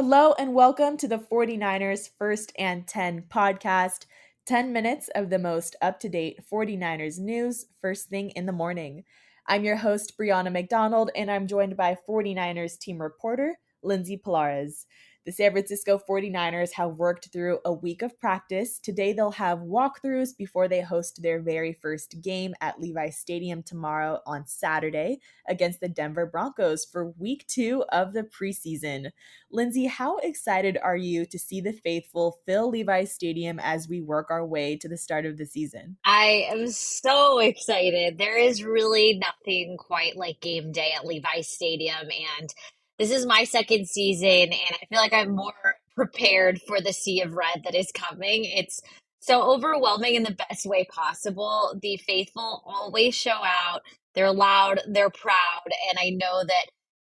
Hello and welcome to the 49ers First and 10 podcast. 10 minutes of the most up to date 49ers news first thing in the morning. I'm your host, Brianna McDonald, and I'm joined by 49ers team reporter, Lindsay Polares. The San Francisco 49ers have worked through a week of practice. Today they'll have walkthroughs before they host their very first game at Levi Stadium tomorrow on Saturday against the Denver Broncos for week 2 of the preseason. Lindsay, how excited are you to see the faithful fill Levi Stadium as we work our way to the start of the season? I am so excited. There is really nothing quite like game day at Levi Stadium. And this is my second season, and I feel like I'm more prepared for the sea of red that is coming. It's so overwhelming in the best way possible. The faithful always show out. They're loud, they're proud, and I know that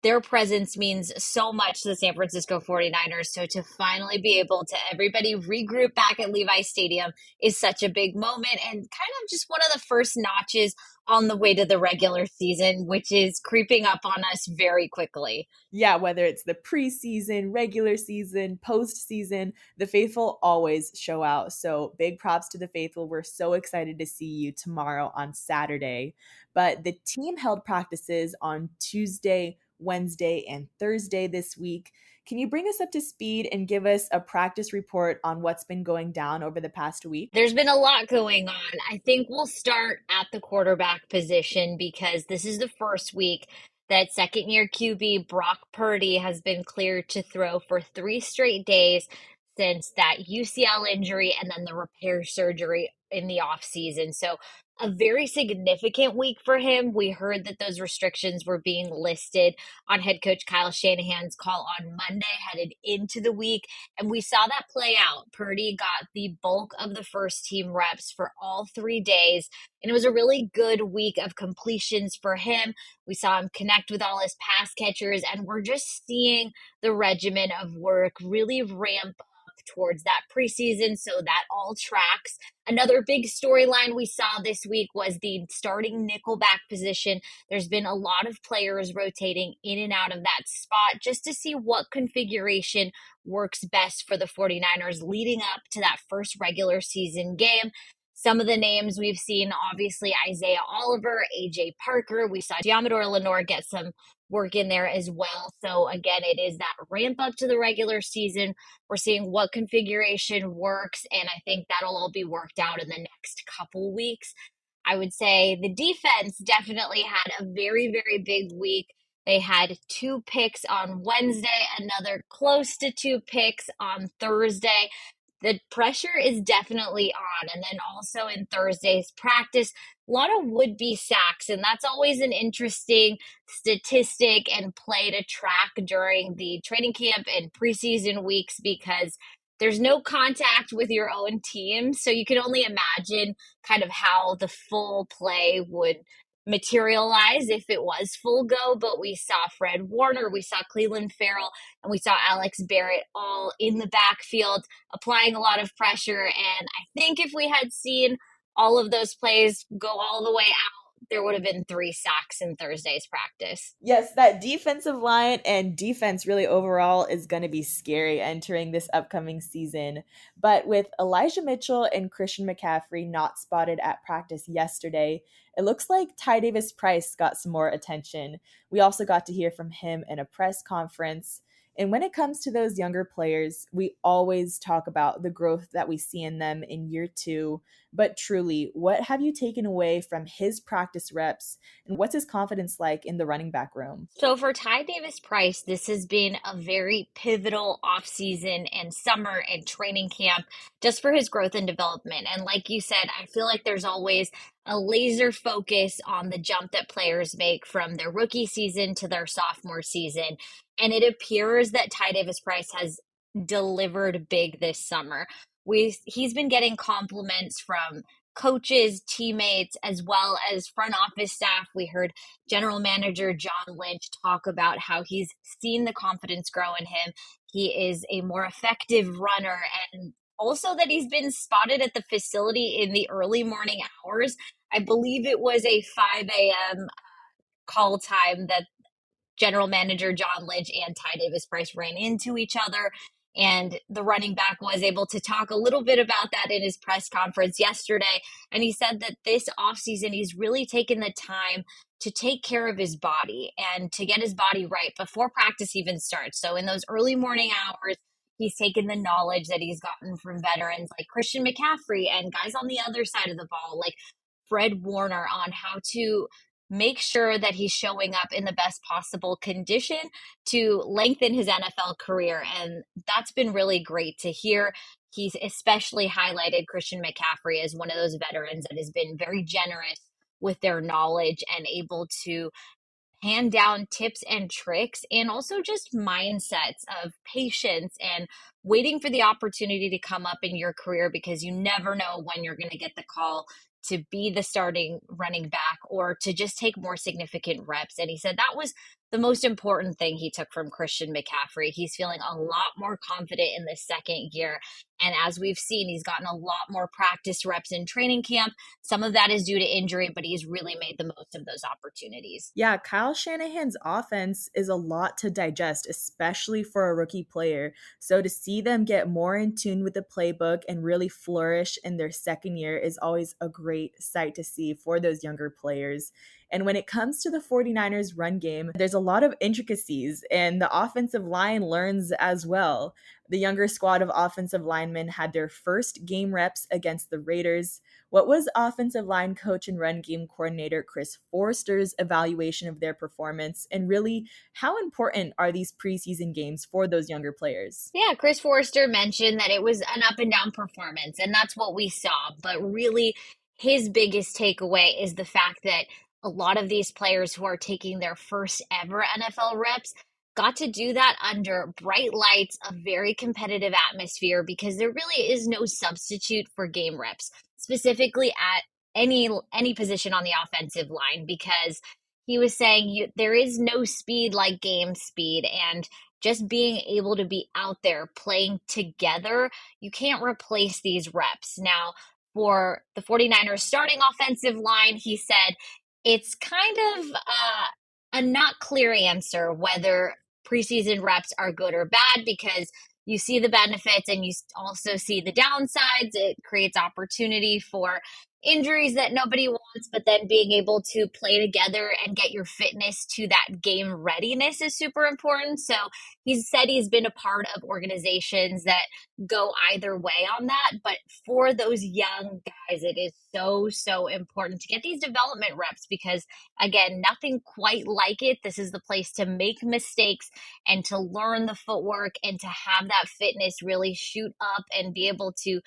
their presence means so much to the San Francisco 49ers. So to finally be able to everybody regroup back at Levi Stadium is such a big moment and kind of just one of the first notches on the way to the regular season, which is creeping up on us very quickly. Yeah, whether it's the preseason, regular season, postseason, the faithful always show out. So big props to the faithful. We're so excited to see you tomorrow on Saturday. But the team held practices on Tuesday, Wednesday, and Thursday this week. Can you bring us up to speed and give us a practice report on what's been going down over the past week? There's been a lot going on. I think we'll start at the quarterback position because this is the first week that second year QB Brock Purdy has been cleared to throw for 3 straight days since that UCL injury and then the repair surgery in the offseason. So, a very significant week for him. We heard that those restrictions were being listed on head coach Kyle Shanahan's call on Monday, headed into the week. And we saw that play out. Purdy got the bulk of the first team reps for all 3 days. And it was a really good week of completions for him. We saw him connect with all his pass catchers, and we're just seeing the regimen of work really ramp up towards that preseason. So that all tracks. Another big storyline we saw this week was the starting nickelback position. There's been a lot of players rotating in and out of that spot just to see what configuration works best for the 49ers leading up to that first regular season game. Some of the names we've seen, obviously, Isaiah Oliver, AJ Parker. We saw Diamador Lenore get some work in there as well. So, again, it is that ramp up to the regular season. We're seeing what configuration works, and I think that'll all be worked out in the next couple weeks. I would say the defense definitely had a very, very big week. They had 2 picks on Wednesday, another close to 2 picks on Thursday. The pressure is definitely on. And then also in Thursday's practice, a lot of would be sacks. And that's always an interesting statistic and play to track during the training camp and preseason weeks because there's no contact with your own team. So you can only imagine kind of how the full play would materialize if it was full go. But we saw Fred Warner, we saw Cleveland Farrell, and we saw Alex Barrett all in the backfield applying a lot of pressure. And I think if we had seen all of those plays go all the way out, there would have been 3 sacks in Thursday's practice. Yes, that defensive line and defense really overall is going to be scary entering this upcoming season. But with Elijah Mitchell and Christian McCaffrey not spotted at practice yesterday, it looks like Ty Davis-Price got some more attention. We also got to hear from him in a press conference. And when it comes to those younger players, we always talk about the growth that we see in them in year 2. But truly, what have you taken away from his practice reps, and what's his confidence like in the running back room? So for Ty Davis-Price, this has been a very pivotal offseason and summer and training camp just for his growth and development. And like you said, I feel like there's always a laser focus on the jump that players make from their rookie season to their sophomore season. And it appears that Ty Davis-Price has delivered big this summer. He's been getting compliments from coaches, teammates, as well as front office staff. We heard general manager John Lynch talk about how he's seen the confidence grow in him. He is a more effective runner, and also that he's been spotted at the facility in the early morning hours. I believe it was a 5 a.m. call time that general manager John Lynch and Ty Davis-Price ran into each other. And the running back was able to talk a little bit about that in his press conference yesterday. And he said that this offseason, he's really taken the time to take care of his body and to get his body right before practice even starts. So in those early morning hours, he's taken the knowledge that he's gotten from veterans like Christian McCaffrey and guys on the other side of the ball, like Fred Warner, on how to make sure that he's showing up in the best possible condition to lengthen his NFL career. And that's been really great to hear. He's especially highlighted Christian McCaffrey as one of those veterans that has been very generous with their knowledge and able to hand down tips and tricks and also just mindsets of patience and waiting for the opportunity to come up in your career, because you never know when you're going to get the call to be the starting running back or to just take more significant reps. And he said that was the most important thing he took from Christian McCaffrey. He's feeling a lot more confident in the second year. And as we've seen, he's gotten a lot more practice reps in training camp. Some of that is due to injury, but he's really made the most of those opportunities. Yeah, Kyle Shanahan's offense is a lot to digest, especially for a rookie player. So to see them get more in tune with the playbook and really flourish in their second year is always a great sight to see for those younger players. And when it comes to the 49ers run game, there's a lot of intricacies, and the offensive line learns as well. The younger squad of offensive linemen had their first game reps against the Raiders. What was offensive line coach and run game coordinator Chris Forster's evaluation of their performance? And really, how important are these preseason games for those younger players? Yeah, Chris Forster mentioned that it was an up and down performance, and that's what we saw. But really, his biggest takeaway is the fact that a lot of these players who are taking their first ever NFL reps got to do that under bright lights, a very competitive atmosphere, because there really is no substitute for game reps, specifically at any position on the offensive line, because he was saying there is no speed like game speed, and just being able to be out there playing together, you can't replace these reps. Now, for the 49ers starting offensive line, he said it's kind of a not clear answer whether preseason reps are good or bad, because you see the benefits and you also see the downsides. It creates opportunity for injuries that nobody wants, but then being able to play together and get your fitness to that game readiness is super important. So he's said he's been a part of organizations that go either way on that. But for those young guys, it is so important to get these development reps, because again, nothing quite like it. This is the place to make mistakes and to learn the footwork and to have that fitness really shoot up and be able to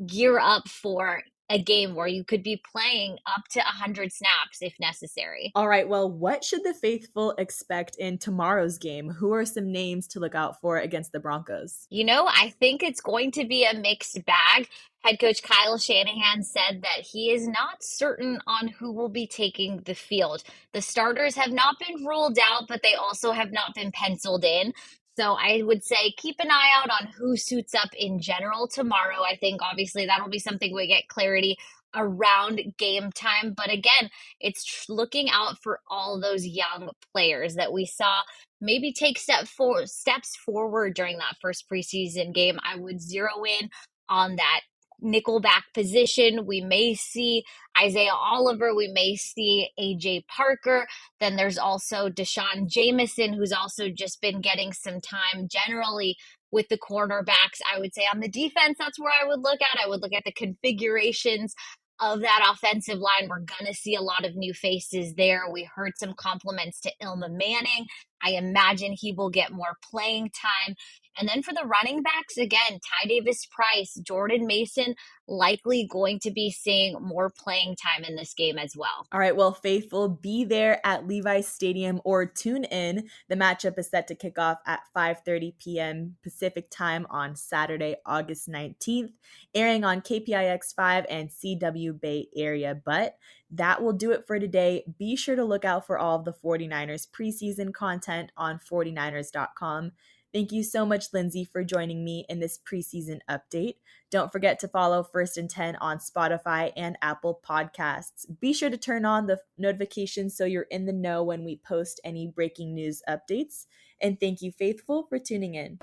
gear up for a game where you could be playing up to 100 snaps if necessary. All right, well, what should the faithful expect in tomorrow's game? Who are some names to look out for against the Broncos? I think it's going to be a mixed bag. Head coach Kyle Shanahan said that he is not certain on who will be taking the field. The starters have not been ruled out, but they also have not been penciled in. So I would say keep an eye out on who suits up in general tomorrow. I think obviously that'll be something we get clarity around game time. But again, it's looking out for all those young players that we saw maybe take steps forward during that first preseason game. I would zero in on that nickelback position. We may see Isaiah Oliver. We may see AJ Parker. Then there's also Deshaun Jameson, who's also just been getting some time generally with the cornerbacks. I would say on the defense, that's where I would look at. I would look at the configurations of that offensive line. We're going to see a lot of new faces there. We heard some compliments to Ilma Manning. I imagine he will get more playing time. And then for the running backs, again, Ty Davis-Price, Jordan Mason, likely going to be seeing more playing time in this game as well. All right, well, faithful, be there at Levi Stadium or tune in. The matchup is set to kick off at 5:30 p.m. Pacific time on Saturday, August 19th, airing on KPIX5 and CW Bay Area. But that will do it for today. Be sure to look out for all of the 49ers preseason content on 49ers.com. Thank you so much, Lindsay, for joining me in this preseason update. Don't forget to follow First and 10 on Spotify and Apple Podcasts. Be sure to turn on the notifications so you're in the know when we post any breaking news updates. And thank you, Faithful, for tuning in.